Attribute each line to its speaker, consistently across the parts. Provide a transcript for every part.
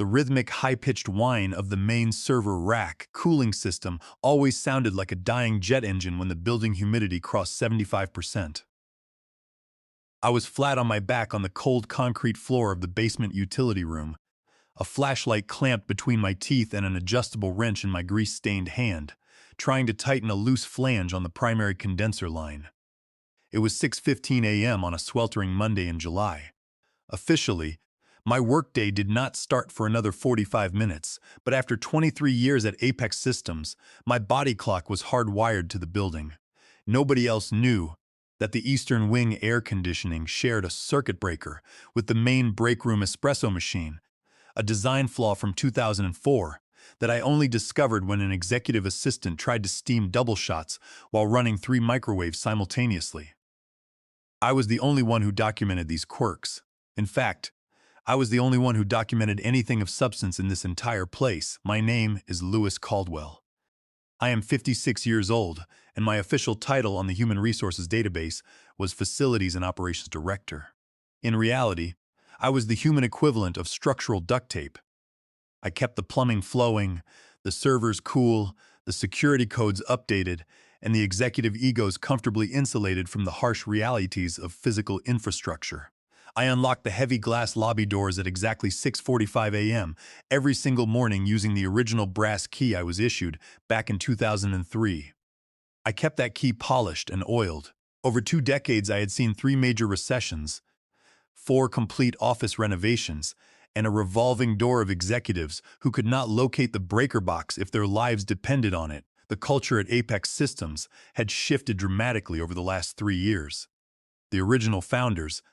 Speaker 1: The rhythmic, high-pitched whine of the main server rack cooling system always sounded like a dying jet engine when the building humidity crossed 75%. I was flat on my back on the cold concrete floor of the basement utility room, a flashlight clamped between my teeth and an adjustable wrench in my grease-stained hand, trying to tighten a loose flange on the primary condenser line. It was 6:15 a.m. on a sweltering Monday in July. Officially, my workday did not start for another 45 minutes, but after 23 years at Apex Systems, my body clock was hardwired to the building. Nobody else knew that the Eastern Wing air conditioning shared a circuit breaker with the main break room espresso machine, a design flaw from 2004 that I only discovered when an executive assistant tried to steam double shots while running 3 microwaves simultaneously. I was the only one who documented these quirks. In fact, I was the only one who documented anything of substance in this entire place. My name is Louis Caldwell. I am 56 years old, and my official title on the Human Resources database was Facilities and Operations Director. In reality, I was the human equivalent of structural duct tape. I kept the plumbing flowing, the servers cool, the security codes updated, and the executive egos comfortably insulated from the harsh realities of physical infrastructure. I unlocked the heavy glass lobby doors at exactly 6:45 a.m. every single morning using the original brass key I was issued back in 2003. I kept that key polished and oiled. Over 2 decades, I had seen 3 major recessions, 4 complete office renovations, and a revolving door of executives who could not locate the breaker box if their lives depended on it. The culture at Apex Systems had shifted dramatically over the last 3 years. The original founders,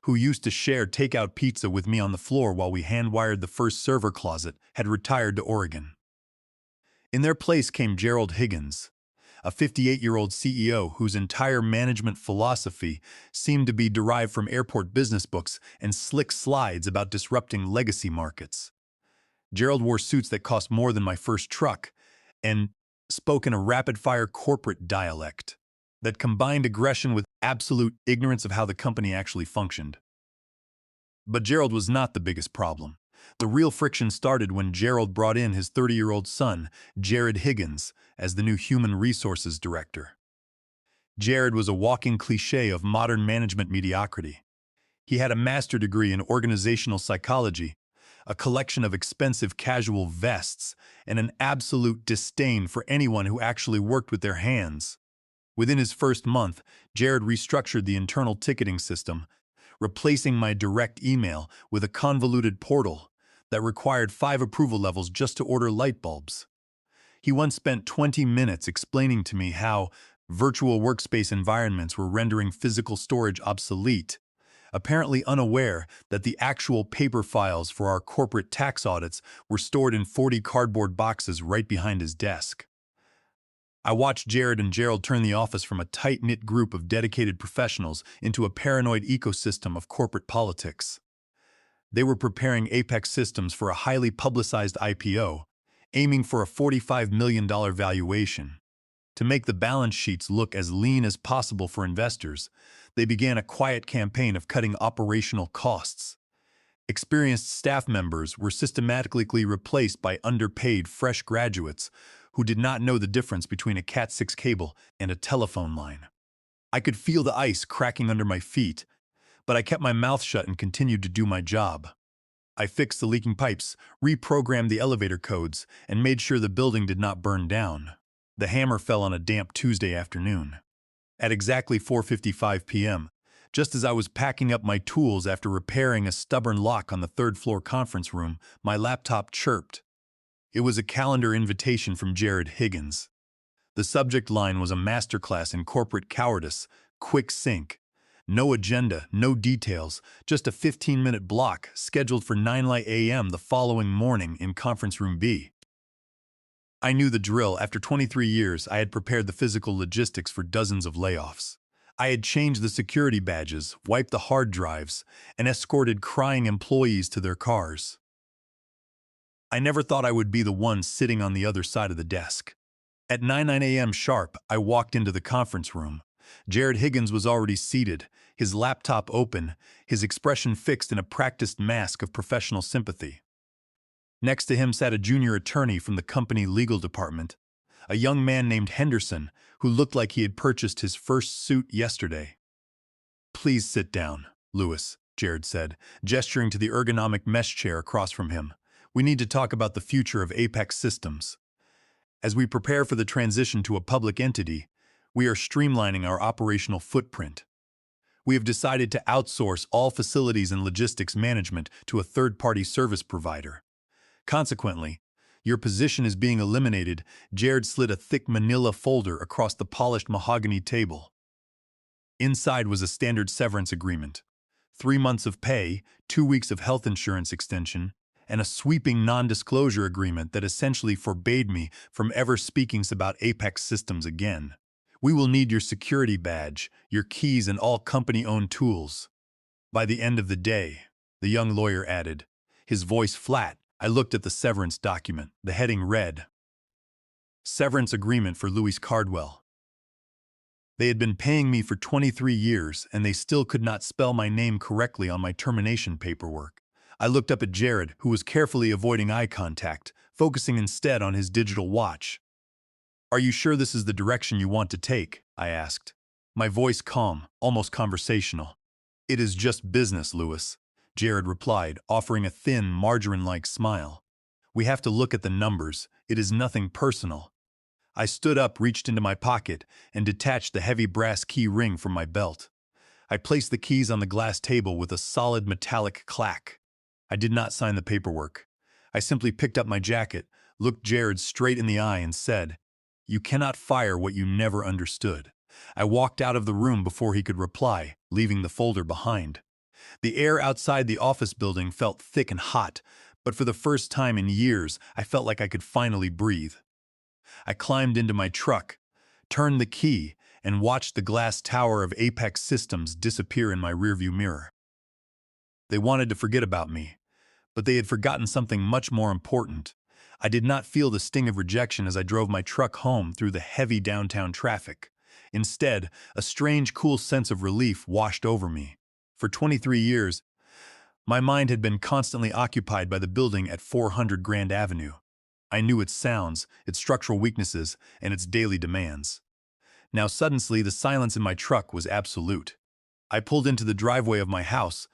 Speaker 1: who used to share takeout pizza with me on the floor while we hand-wired the first server closet, had retired to Oregon. In their place came Gerald Higgins, a 58-year-old CEO whose entire management philosophy seemed to be derived from airport business books and slick slides about disrupting legacy markets. Gerald wore suits that cost more than my first truck and spoke in a rapid-fire corporate dialect that combined aggression with absolute ignorance of how the company actually functioned. But Gerald was not the biggest problem. The real friction started when Gerald brought in his 30-year-old son, Jared Higgins, as the new Human Resources Director. Jared was a walking cliché of modern management mediocrity. He had a master's degree in organizational psychology, a collection of expensive casual vests, and an absolute disdain for anyone who actually worked with their hands. Within his first month, Jared restructured the internal ticketing system, replacing my direct email with a convoluted portal that required 5 approval levels just to order light bulbs. He once spent 20 minutes explaining to me how virtual workspace environments were rendering physical storage obsolete, apparently unaware that the actual paper files for our corporate tax audits were stored in 40 cardboard boxes right behind his desk. I watched Jared and Gerald turn the office from a tight-knit group of dedicated professionals into a paranoid ecosystem of corporate politics. They were preparing Apex Systems for a highly publicized IPO, aiming for a $45 million valuation. To make the balance sheets look as lean as possible for investors, they began a quiet campaign of cutting operational costs. Experienced staff members were systematically replaced by underpaid fresh graduates who did not know the difference between a Cat6 cable and a telephone line. I could feel the ice cracking under my feet, but I kept my mouth shut and continued to do my job. I fixed the leaking pipes, reprogrammed the elevator codes, and made sure the building did not burn down. The hammer fell on a damp Tuesday afternoon. At exactly 4:55 p.m., just as I was packing up my tools after repairing a stubborn lock on the 3rd-floor conference room, my laptop chirped. It was a calendar invitation from Jared Higgins. The subject line was a masterclass in corporate cowardice, quick sync. No agenda, no details, just a 15-minute block scheduled for 9 a.m. the following morning in Conference Room B. I knew the drill. After 23 years, I had prepared the physical logistics for dozens of layoffs. I had changed the security badges, wiped the hard drives, and escorted crying employees to their cars. I never thought I would be the one sitting on the other side of the desk. At 9 a.m. sharp, I walked into the conference room. Jared Higgins was already seated, his laptop open, his expression fixed in a practiced mask of professional sympathy. Next to him sat a junior attorney from the company legal department, a young man named Henderson, who looked like he had purchased his first suit yesterday. "Please sit down, Lewis," Jared said, gesturing to the ergonomic mesh chair across from him. "We need to talk about the future of Apex Systems. As we prepare for the transition to a public entity, we are streamlining our operational footprint. We have decided to outsource all facilities and logistics management to a third-party service provider. Consequently, your position is being eliminated." Jared slid a thick manila folder across the polished mahogany table. Inside was a standard severance agreement, 3 months of pay, 2 weeks of health insurance extension, and a sweeping non-disclosure agreement that essentially forbade me from ever speaking about Apex Systems again. "We will need your security badge, your keys, and all company-owned tools by the end of the day," the young lawyer added, his voice flat. I looked at the severance document. The heading read, "Severance Agreement for Louis Caldwell." They had been paying me for 23 years, and they still could not spell my name correctly on my termination paperwork. I looked up at Jared, who was carefully avoiding eye contact, focusing instead on his digital watch. "Are you sure this is the direction you want to take?" I asked, my voice calm, almost conversational. "It is just business, Lewis," Jared replied, offering a thin, margarine-like smile. "We have to look at the numbers. It is nothing personal." I stood up, reached into my pocket, and detached the heavy brass key ring from my belt. I placed the keys on the glass table with a solid metallic clack. I did not sign the paperwork. I simply picked up my jacket, looked Jared straight in the eye, and said, "You cannot fire what you never understood." I walked out of the room before he could reply, leaving the folder behind. The air outside the office building felt thick and hot, but for the first time in years, I felt like I could finally breathe. I climbed into my truck, turned the key, and watched the glass tower of Apex Systems disappear in my rearview mirror. They wanted to forget about me, but they had forgotten something much more important. I did not feel the sting of rejection as I drove my truck home through the heavy downtown traffic. Instead, a strange, cool sense of relief washed over me. For 23 years, my mind had been constantly occupied by the building at 400 Grand Avenue. I knew its sounds, its structural weaknesses, and its daily demands. Now suddenly, the silence in my truck was absolute. I pulled into the driveway of my house,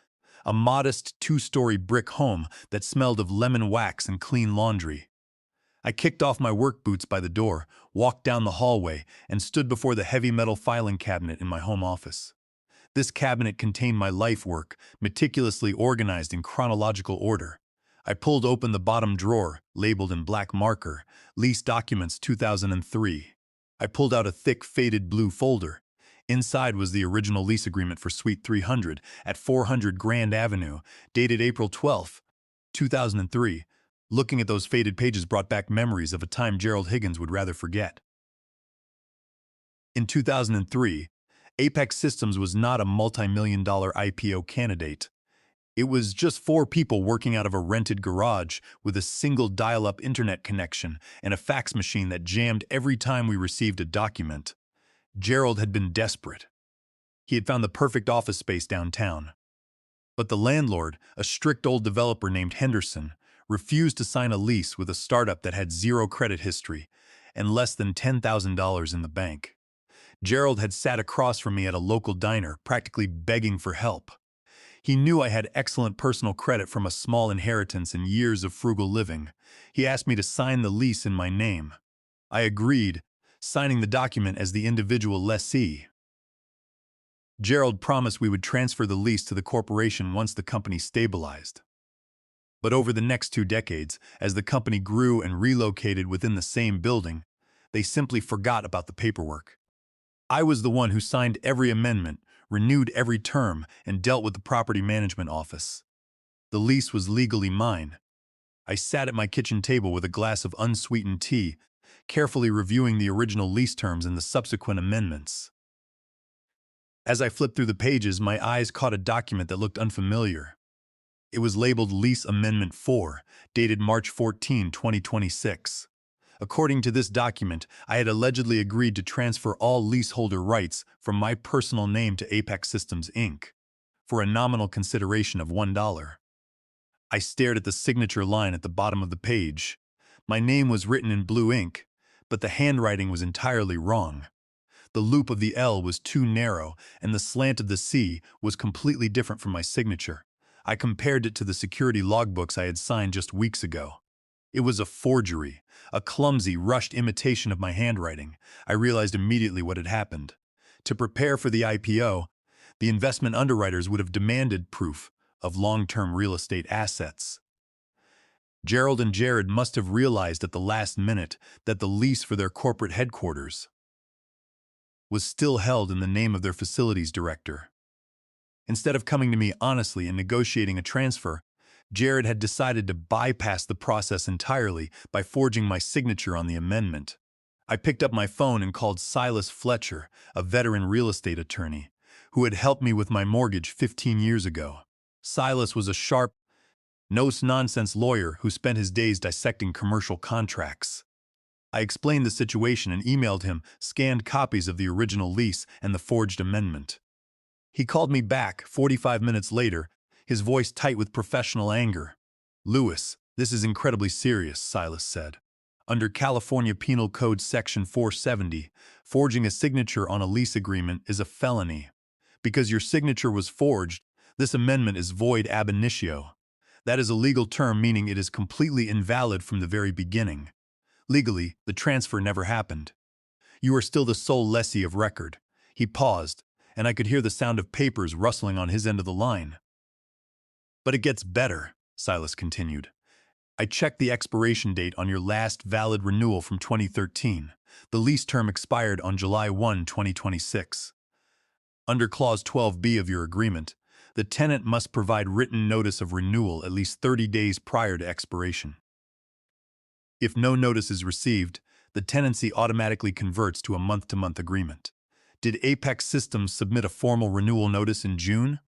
Speaker 1: a modest 2-story brick home that smelled of lemon wax and clean laundry. I kicked off my work boots by the door, walked down the hallway, and stood before the heavy metal filing cabinet in my home office. This cabinet contained my life work, meticulously organized in chronological order. I pulled open the bottom drawer, labeled in black marker, Lease Documents 2003. I pulled out a thick, faded blue folder. Inside was the original lease agreement for Suite 300 at 400 Grand Avenue, dated April 12, 2003. Looking at those faded pages brought back memories of a time Gerald Higgins would rather forget. In 2003, Apex Systems was not a multi-million-dollar IPO candidate. It was just 4 people working out of a rented garage with a single dial-up internet connection and a fax machine that jammed every time we received a document. Gerald had been desperate. He had found the perfect office space downtown. But the landlord, a strict old developer named Henderson, refused to sign a lease with a startup that had 0 credit history and less than $10,000 in the bank. Gerald had sat across from me at a local diner, practically begging for help. He knew I had excellent personal credit from a small inheritance and years of frugal living. He asked me to sign the lease in my name. I agreed, signing the document as the individual lessee. Gerald promised we would transfer the lease to the corporation once the company stabilized. But over the next 2 decades, as the company grew and relocated within the same building, they simply forgot about the paperwork. I was the one who signed every amendment, renewed every term, and dealt with the property management office. The lease was legally mine. I sat at my kitchen table with a glass of unsweetened tea, carefully reviewing the original lease terms and the subsequent amendments. As I flipped through the pages, my eyes caught a document that looked unfamiliar. It was labeled Lease Amendment 4, dated March 14, 2026. According to this document, I had allegedly agreed to transfer all leaseholder rights from my personal name to Apex Systems, Inc. for a nominal consideration of $1. I stared at the signature line at the bottom of the page. My name was written in blue ink, but the handwriting was entirely wrong. The loop of the L was too narrow, and the slant of the C was completely different from my signature. I compared it to the security logbooks I had signed just weeks ago. It was a forgery, a clumsy, rushed imitation of my handwriting. I realized immediately what had happened. To prepare for the IPO, the investment underwriters would have demanded proof of long-term real estate assets. Gerald and Jared must have realized at the last minute that the lease for their corporate headquarters was still held in the name of their facilities director. Instead of coming to me honestly and negotiating a transfer, Jared had decided to bypass the process entirely by forging my signature on the amendment. I picked up my phone and called Silas Fletcher, a veteran real estate attorney, who had helped me with my mortgage 15 years ago. Silas was a sharp, no-nonsense lawyer who spent his days dissecting commercial contracts. I explained the situation and emailed him scanned copies of the original lease and the forged amendment. He called me back 45 minutes later, his voice tight with professional anger. "Lewis, this is incredibly serious," Silas said. "Under California Penal Code Section 470, forging a signature on a lease agreement is a felony. Because your signature was forged, this amendment is void ab initio. That is a legal term meaning it is completely invalid from the very beginning. Legally, the transfer never happened. You are still the sole lessee of record." He paused, and I could hear the sound of papers rustling on his end of the line. "But it gets better," Silas continued. "I checked the expiration date on your last valid renewal from 2013. The lease term expired on July 1, 2026. Under Clause 12B of your agreement, the tenant must provide written notice of renewal at least 30 days prior to expiration. If no notice is received, the tenancy automatically converts to a month-to-month agreement. Did Apex Systems submit a formal renewal notice in June?"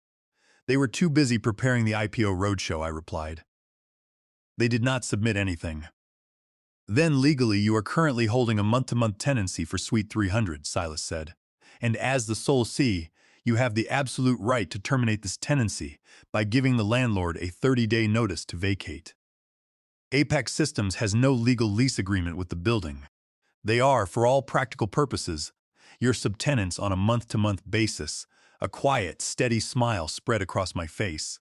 Speaker 1: "They were too busy preparing the IPO roadshow," I replied. "They did not submit anything." "Then legally you are currently holding a month-to-month tenancy for Suite 300, Silas said. "And as the sole C, you have the absolute right to terminate this tenancy by giving the landlord a 30-day notice to vacate. Apex Systems has no legal lease agreement with the building. They are, for all practical purposes, your subtenants on a month-to-month basis." A quiet, steady smile spread across my face.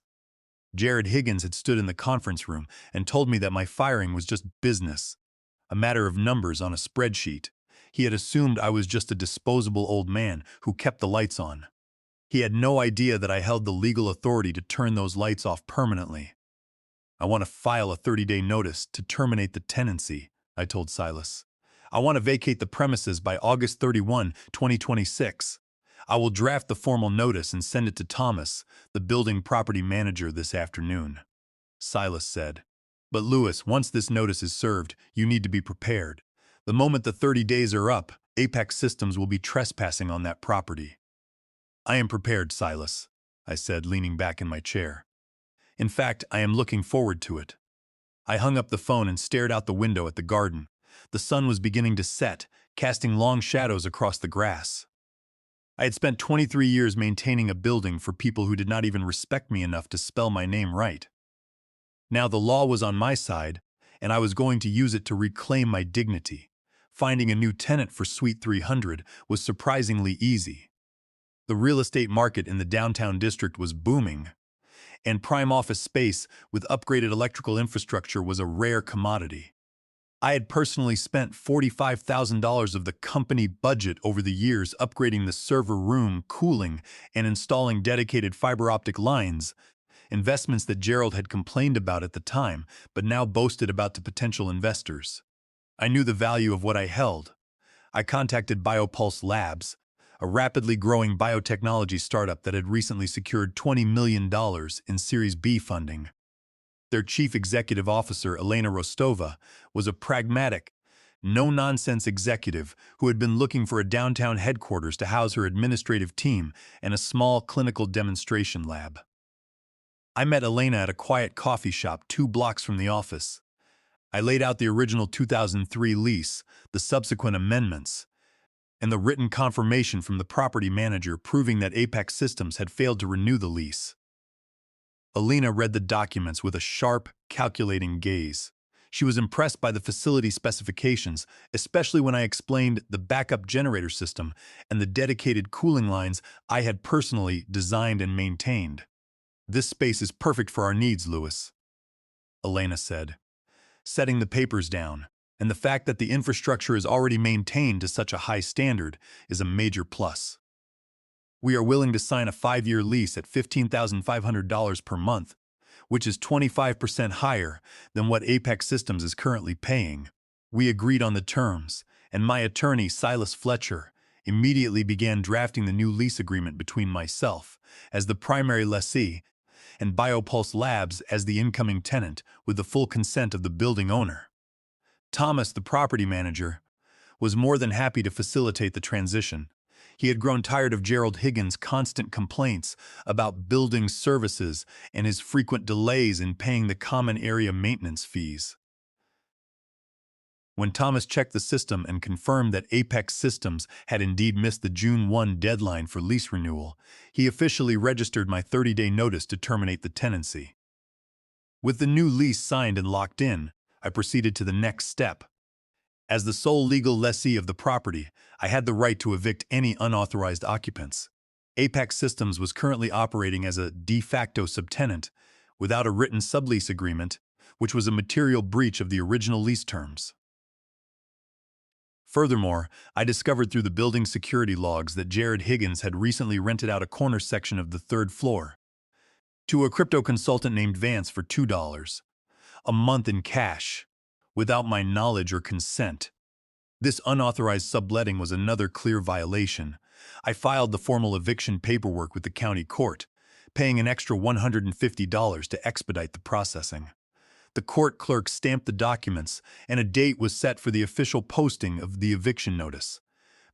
Speaker 1: Jared Higgins had stood in the conference room and told me that my firing was just business, a matter of numbers on a spreadsheet. He had assumed I was just a disposable old man who kept the lights on. He had no idea that I held the legal authority to turn those lights off permanently. "I want to file a 30-day notice to terminate the tenancy," I told Silas. "I want to vacate the premises by August 31, 2026. I will draft the formal notice and send it to Thomas, the building property manager, this afternoon." Silas said, "But Lewis, once this notice is served, you need to be prepared. The moment the 30 days are up, Apex Systems will be trespassing on that property." "I am prepared, Silas," I said, leaning back in my chair. "In fact, I am looking forward to it." I hung up the phone and stared out the window at the garden. The sun was beginning to set, casting long shadows across the grass. I had spent 23 years maintaining a building for people who did not even respect me enough to spell my name right. Now the law was on my side, and I was going to use it to reclaim my dignity. Finding a new tenant for Suite 300 was surprisingly easy. The real estate market in the downtown district was booming, and prime office space with upgraded electrical infrastructure was a rare commodity. I had personally spent $45,000 of the company budget over the years upgrading the server room, cooling, and installing dedicated fiber optic lines, investments that Gerald had complained about at the time, but now boasted about to potential investors. I knew the value of what I held. I contacted Biopulse Labs, a rapidly growing biotechnology startup that had recently secured $20 million in Series B funding. Their chief executive officer, Elena Rostova, was a pragmatic, no-nonsense executive who had been looking for a downtown headquarters to house her administrative team and a small clinical demonstration lab. I met Elena at a quiet coffee shop 2 blocks from the office. I laid out the original 2003 lease, the subsequent amendments, and the written confirmation from the property manager proving that Apex Systems had failed to renew the lease. Alina read the documents with a sharp, calculating gaze. She was impressed by the facility specifications, especially when I explained the backup generator system and the dedicated cooling lines I had personally designed and maintained. "This space is perfect for our needs, Lewis," Elena said, setting the papers down, "and the fact that the infrastructure is already maintained to such a high standard is a major plus. We are willing to sign a 5-year lease at $15,500 per month, which is 25% higher than what Apex Systems is currently paying." We agreed on the terms, and my attorney, Silas Fletcher, immediately began drafting the new lease agreement between myself, as the primary lessee, and Biopulse Labs as the incoming tenant, with the full consent of the building owner. Thomas, the property manager, was more than happy to facilitate the transition. He had grown tired of Gerald Higgins' constant complaints about building services and his frequent delays in paying the common area maintenance fees. When Thomas checked the system and confirmed that Apex Systems had indeed missed the June 1 deadline for lease renewal, he officially registered my 30-day notice to terminate the tenancy. With the new lease signed and locked in, I proceeded to the next step. As the sole legal lessee of the property, I had the right to evict any unauthorized occupants. Apex Systems was currently operating as a de facto subtenant, without a written sublease agreement, which was a material breach of the original lease terms. Furthermore, I discovered through the building security logs that Jared Higgins had recently rented out a corner section of the 3rd floor to a crypto consultant named Vance for $2 a month in cash, without my knowledge or consent. This unauthorized subletting was another clear violation. I filed the formal eviction paperwork with the county court, paying an extra $150 to expedite the processing. The court clerk stamped the documents, and a date was set for the official posting of the eviction notice.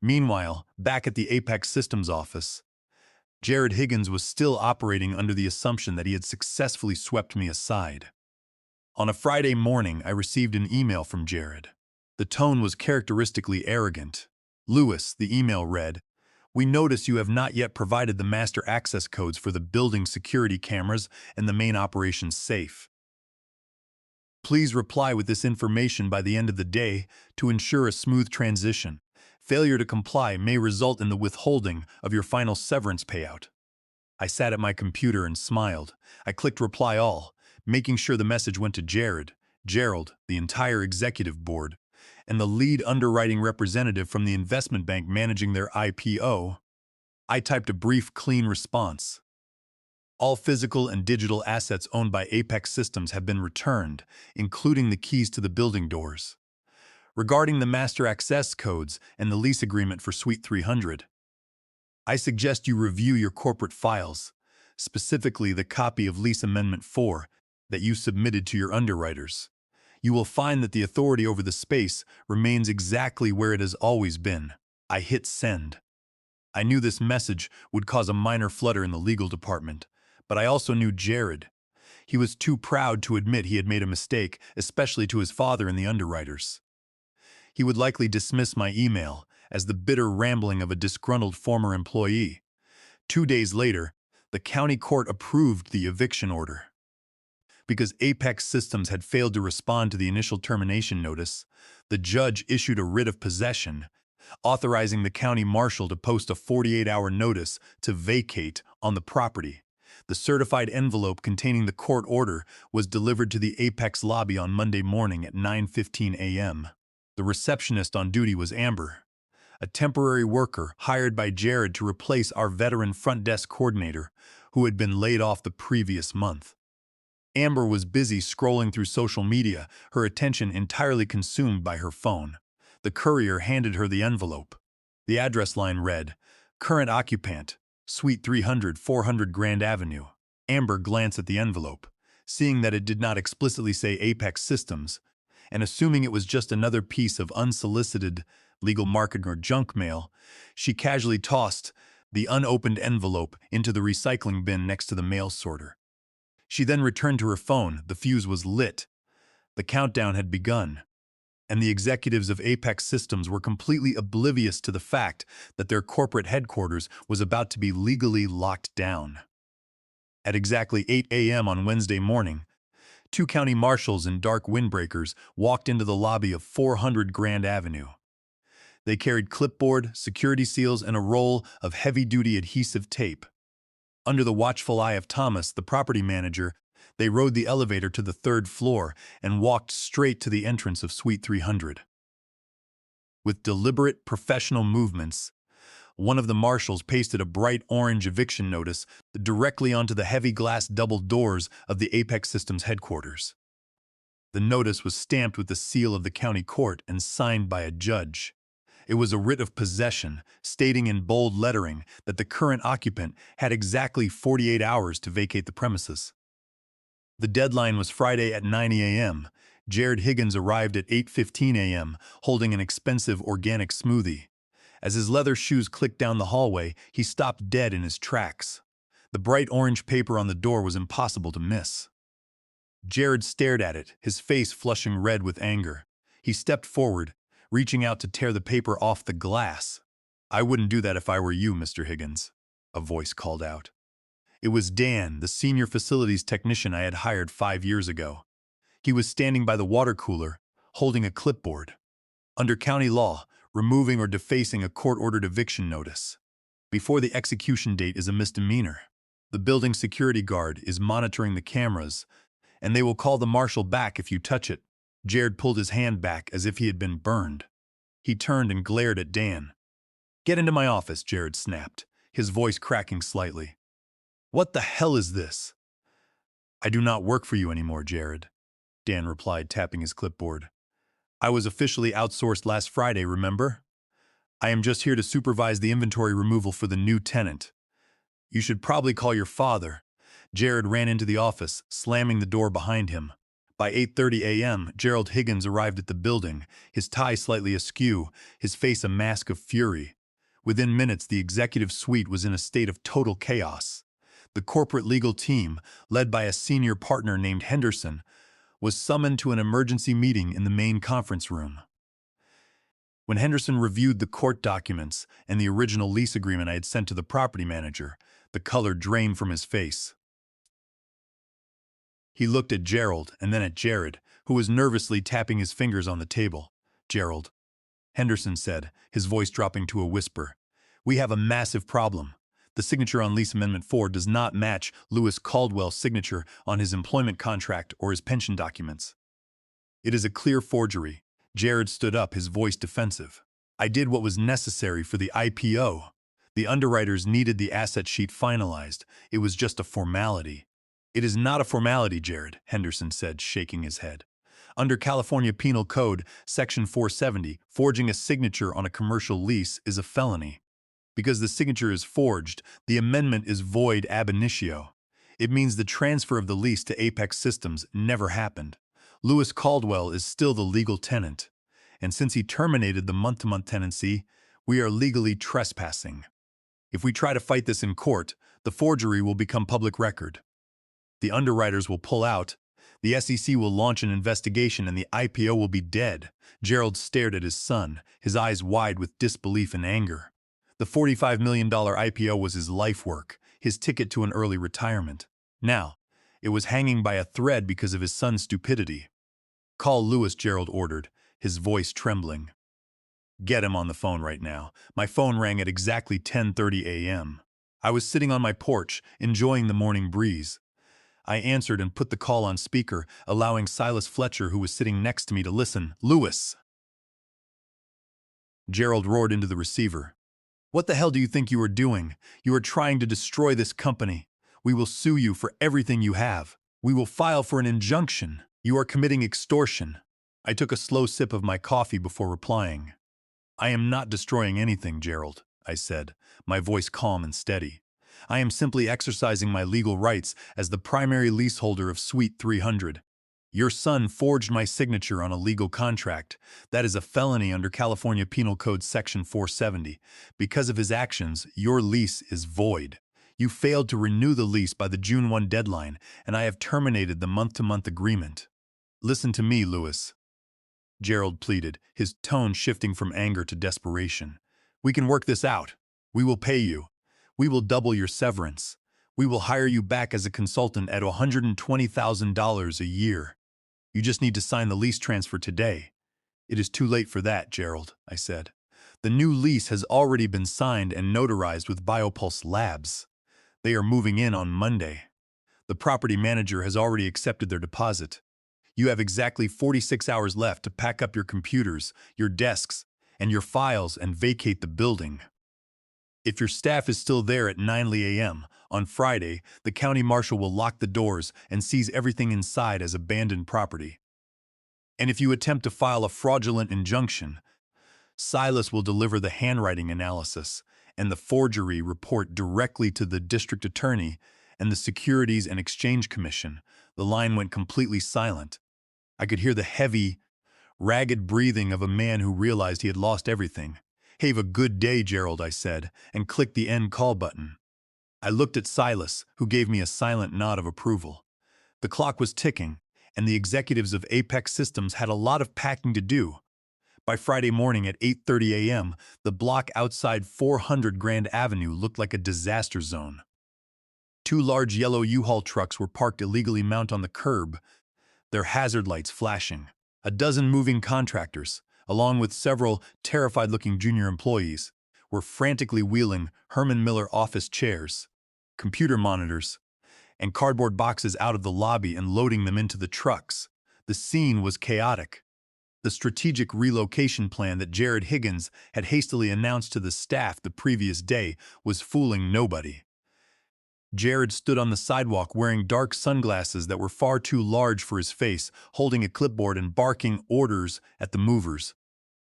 Speaker 1: Meanwhile, back at the Apex Systems office, Jared Higgins was still operating under the assumption that he had successfully swept me aside. On a Friday morning, I received an email from Jared. The tone was characteristically arrogant. "Lewis," the email read, "we notice you have not yet provided the master access codes for the building security cameras and the main operations safe. Please reply with this information by the end of the day to ensure a smooth transition. Failure to comply may result in the withholding of your final severance payout." I sat at my computer and smiled. I clicked reply all, making sure the message went to Jared, Gerald, the entire executive board, and the lead underwriting representative from the investment bank managing their IPO. I typed a brief, clean response. "All physical and digital assets owned by Apex Systems have been returned, including the keys to the building doors. Regarding the master access codes and the lease agreement for Suite 300, I suggest you review your corporate files, specifically the copy of Lease Amendment 4 that you submitted to your underwriters. You will find that the authority over the space remains exactly where it has always been." I hit send. I knew this message would cause a minor flutter in the legal department, but I also knew Jared. He was too proud to admit he had made a mistake, especially to his father and the underwriters. He would likely dismiss my email as the bitter rambling of a disgruntled former employee. 2 days later, the county court approved the eviction order. Because Apex Systems had failed to respond to the initial termination notice, the judge issued a writ of possession, authorizing the county marshal to post a 48-hour notice to vacate on the property. The certified envelope containing the court order was delivered to the Apex lobby on Monday morning at 9:15 a.m. The receptionist on duty was Amber, a temporary worker hired by Jared to replace our veteran front desk coordinator, who had been laid off the previous month. Amber was busy scrolling through social media, her attention entirely consumed by her phone. The courier handed her the envelope. The address line read, "Current occupant, Suite 300, 400 Grand Avenue." Amber glanced at the envelope, seeing that it did not explicitly say Apex Systems, and assuming it was just another piece of unsolicited legal marketing or junk mail, she casually tossed the unopened envelope into the recycling bin next to the mail sorter. She then returned to her phone. The fuse was lit. The countdown had begun, and the executives of Apex Systems were completely oblivious to the fact that their corporate headquarters was about to be legally locked down. At exactly 8 a.m. on Wednesday morning, two county marshals in dark windbreakers walked into the lobby of 400 Grand Avenue. They carried clipboard, security seals, and a roll of heavy-duty adhesive tape. Under the watchful eye of Thomas, the property manager, they rode the elevator to the third floor and walked straight to the entrance of Suite 300. With deliberate, professional movements, one of the marshals pasted a bright orange eviction notice directly onto the heavy glass double doors of the Apex Systems headquarters. The notice was stamped with the seal of the county court and signed by a judge. It was a writ of possession, stating in bold lettering that the current occupant had exactly 48 hours to vacate the premises. The deadline was Friday at 9 a.m. Jared Higgins arrived at 8:15 a.m., holding an expensive organic smoothie. As his leather shoes clicked down the hallway, he stopped dead in his tracks. The bright orange paper on the door was impossible to miss. Jared stared at it, his face flushing red with anger. He stepped forward, reaching out to tear the paper off the glass. "I wouldn't do that if I were you, Mr. Higgins," a voice called out. It was Dan, the senior facilities technician I had hired 5 years ago. He was standing by the water cooler, holding a clipboard. Under county law, removing or defacing a court-ordered eviction notice before the execution date is a misdemeanor. The building security guard is monitoring the cameras, and they will call the marshal back if you touch it. Jared pulled his hand back as if he had been burned. He turned and glared at Dan. "Get into my office," Jared snapped, his voice cracking slightly. "What the hell is this?" "I do not work for you anymore, Jared," Dan replied, tapping his clipboard. "I was officially outsourced last Friday, remember? I am just here to supervise the inventory removal for the new tenant. You should probably call your father." Jared ran into the office, slamming the door behind him. By 8:30 a.m., Gerald Higgins arrived at the building, his tie slightly askew, his face a mask of fury. Within minutes, the executive suite was in a state of total chaos. The corporate legal team, led by a senior partner named Henderson, was summoned to an emergency meeting in the main conference room. When Henderson reviewed the court documents and the original lease agreement I had sent to the property manager, the color drained from his face. He looked at Gerald and then at Jared, who was nervously tapping his fingers on the table. "Gerald," Henderson said, his voice dropping to a whisper, "we have a massive problem. The signature on Lease Amendment 4 does not match Lewis Caldwell's signature on his employment contract or his pension documents. It is a clear forgery." Jared stood up, his voice defensive. "I did what was necessary for the IPO. The underwriters needed the asset sheet finalized. It was just a formality." "It is not a formality, Jared," Henderson said, shaking his head. "Under California Penal Code Section 470, forging a signature on a commercial lease is a felony. Because the signature is forged, the amendment is void ab initio. It means the transfer of the lease to Apex Systems never happened. Lewis Caldwell is still the legal tenant, and since he terminated the month-to-month tenancy, we are legally trespassing. If we try to fight this in court, the forgery will become public record. The underwriters will pull out, the SEC will launch an investigation, and the IPO will be dead." Gerald stared at his son, his eyes wide with disbelief and anger. The $45 million IPO was his life work, his ticket to an early retirement. Now, it was hanging by a thread because of his son's stupidity. "Call Lewis," Gerald ordered, his voice trembling. "Get him on the phone right now." My phone rang at exactly 10:30 a.m. I was sitting on my porch, enjoying the morning breeze. I answered and put the call on speaker, allowing Silas Fletcher, who was sitting next to me, to listen. "Lewis!" Gerald roared into the receiver. "What the hell do you think you are doing? You are trying to destroy this company. We will sue you for everything you have. We will file for an injunction. You are committing extortion." I took a slow sip of my coffee before replying. "I am not destroying anything, Gerald," I said, my voice calm and steady. "I am simply exercising my legal rights as the primary leaseholder of Suite 300. Your son forged my signature on a legal contract. That is a felony under California Penal Code Section 470. Because of his actions, your lease is void. You failed to renew the lease by the June 1 deadline, and I have terminated the month-to-month agreement. Listen to me, Lewis," Gerald pleaded, his tone shifting from anger to desperation. "We can work this out. We will pay you. We will double your severance. We will hire you back as a consultant at $120,000 a year. You just need to sign the lease transfer today. It is too late for that, Gerald, I said. The new lease has already been signed and notarized with Biopulse Labs. They are moving in on Monday. The property manager has already accepted their deposit. You have exactly 46 hours left to pack up your computers, your desks, and your files and vacate the building. If your staff is still there at 9 a.m. on Friday, the county marshal will lock the doors and seize everything inside as abandoned property. And if you attempt to file a fraudulent injunction, Silas will deliver the handwriting analysis and the forgery report directly to the district attorney and the Securities and Exchange Commission. The line went completely silent. I could hear the heavy, ragged breathing of a man who realized he had lost everything. "Have a good day, Gerald," I said, and clicked the end call button. I looked at Silas, who gave me a silent nod of approval. The clock was ticking, and the executives of Apex Systems had a lot of packing to do. By Friday morning at 8:30 a.m., the block outside 400 Grand Avenue looked like a disaster zone. Two large yellow U-Haul trucks were parked illegally mounted on the curb, their hazard lights flashing. A dozen moving contractors, along with several terrified-looking junior employees, were frantically wheeling Herman Miller office chairs, computer monitors, and cardboard boxes out of the lobby and loading them into the trucks. The scene was chaotic. The strategic relocation plan that Jared Higgins had hastily announced to the staff the previous day was fooling nobody. Jared stood on the sidewalk wearing dark sunglasses that were far too large for his face, holding a clipboard and barking orders at the movers.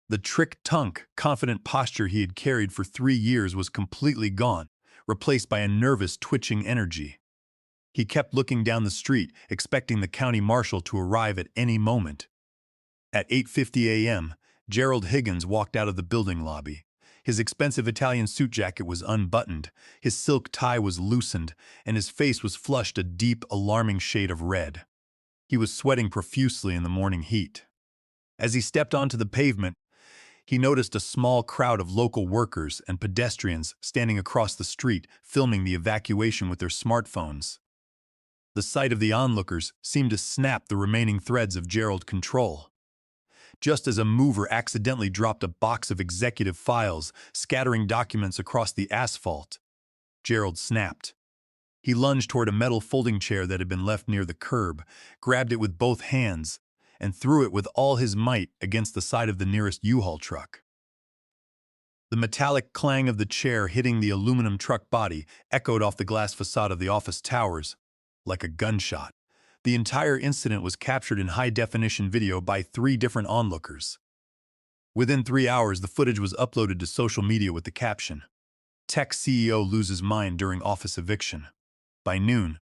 Speaker 1: The trick-tunk, confident posture he had carried for 3 years was completely gone, replaced by a nervous, twitching energy. He kept looking down the street, expecting the county marshal to arrive at any moment. At 8:50 a.m., Gerald Higgins walked out of the building lobby. His expensive Italian suit jacket was unbuttoned, his silk tie was loosened, and his face was flushed a deep, alarming shade of red. He was sweating profusely in the morning heat. As he stepped onto the pavement, he noticed a small crowd of local workers and pedestrians standing across the street, filming the evacuation with their smartphones. The sight of the onlookers seemed to snap the remaining threads of Gerald control. Just as a mover accidentally dropped a box of executive files, scattering documents across the asphalt, Gerald snapped. He lunged toward a metal folding chair that had been left near the curb, grabbed it with both hands, and threw it with all his might against the side of the nearest U-Haul truck. The metallic clang of the chair hitting the aluminum truck body echoed off the glass facade of the office towers like a gunshot. The entire incident was captured in high-definition video by 3 different onlookers. Within 3 hours, the footage was uploaded to social media with the caption, "Tech CEO loses mind during office eviction." By noon,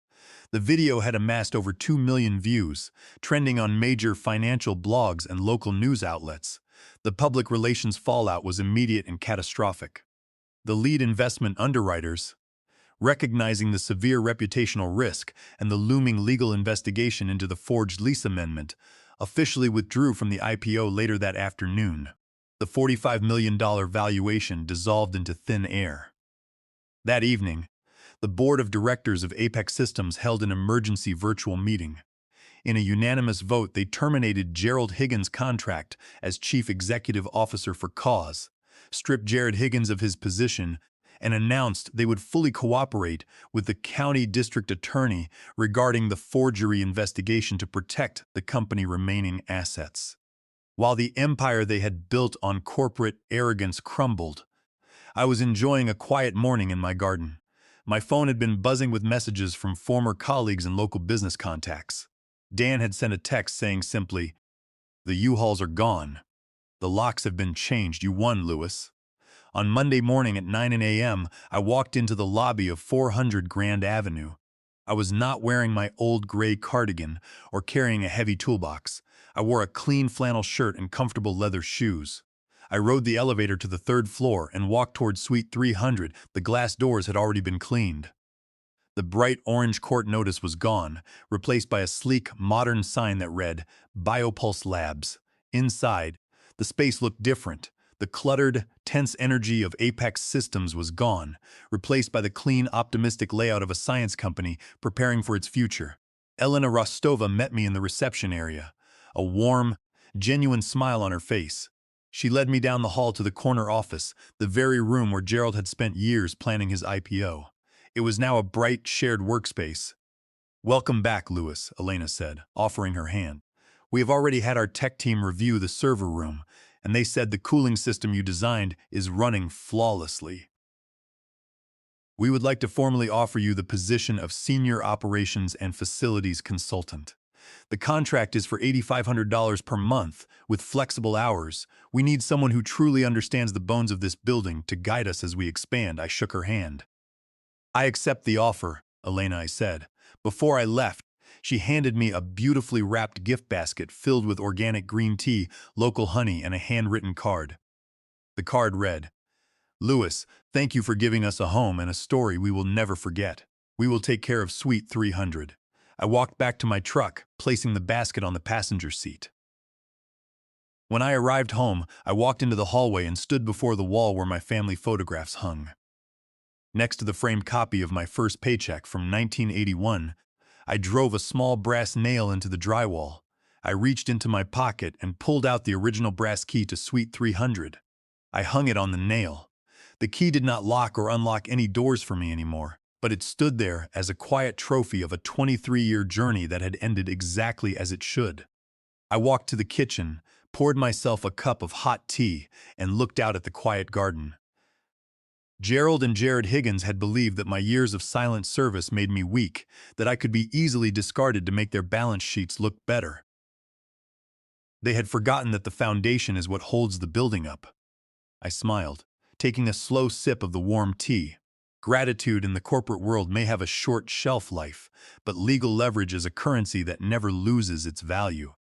Speaker 1: the video had amassed over 2 million views, trending on major financial blogs and local news outlets. The public relations fallout was immediate and catastrophic. The lead investment underwriters, recognizing the severe reputational risk and the looming legal investigation into the forged lease amendment, officially withdrew from the IPO later that afternoon. The $45 million valuation dissolved into thin air. That evening, the board of directors of Apex Systems held an emergency virtual meeting. In a unanimous vote, they terminated Gerald Higgins' contract as chief executive officer for cause, stripped Jared Higgins of his position, and announced they would fully cooperate with the county district attorney regarding the forgery investigation to protect the company's remaining assets. While the empire they had built on corporate arrogance crumbled, I was enjoying a quiet morning in my garden. My phone had been buzzing with messages from former colleagues and local business contacts. Dan had sent a text saying simply, "The U-Hauls are gone. The locks have been changed. You won, Lewis." On Monday morning at 9 a.m., I walked into the lobby of 400 Grand Avenue. I was not wearing my old gray cardigan or carrying a heavy toolbox. I wore a clean flannel shirt and comfortable leather shoes. I rode the elevator to the 3rd floor and walked toward Suite 300. The glass doors had already been cleaned. The bright orange court notice was gone, replaced by a sleek, modern sign that read, "Biopulse Labs." Inside, the space looked different. The cluttered, tense energy of Apex Systems was gone, replaced by the clean, optimistic layout of a science company preparing for its future. Elena Rostova met me in the reception area, a warm, genuine smile on her face. She led me down the hall to the corner office, the very room where Gerald had spent years planning his IPO. It was now a bright, shared workspace. "Welcome back, Louis," Elena said, offering her hand. "We have already had our tech team review the server room, and they said the cooling system you designed is running flawlessly. We would like to formally offer you the position of Senior Operations and Facilities Consultant. The contract is for $8,500 per month, with flexible hours. We need someone who truly understands the bones of this building to guide us as we expand." I shook her hand. "I accept the offer," Elena, I said. Before I left, she handed me a beautifully wrapped gift basket filled with organic green tea, local honey, and a handwritten card. The card read, "Louis, thank you for giving us a home and a story we will never forget. We will take care of Suite 300. I walked back to my truck, placing the basket on the passenger seat. When I arrived home, I walked into the hallway and stood before the wall where my family photographs hung. Next to the framed copy of my first paycheck from 1981, I drove a small brass nail into the drywall. I reached into my pocket and pulled out the original brass key to Suite 300. I hung it on the nail. The key did not lock or unlock any doors for me anymore, but it stood there as a quiet trophy of a 23-year journey that had ended exactly as it should. I walked to the kitchen, poured myself a cup of hot tea, and looked out at the quiet garden. Gerald and Jared Higgins had believed that my years of silent service made me weak, that I could be easily discarded to make their balance sheets look better. They had forgotten that the foundation is what holds the building up. I smiled, taking a slow sip of the warm tea. Gratitude in the corporate world may have a short shelf life, but legal leverage is a currency that never loses its value.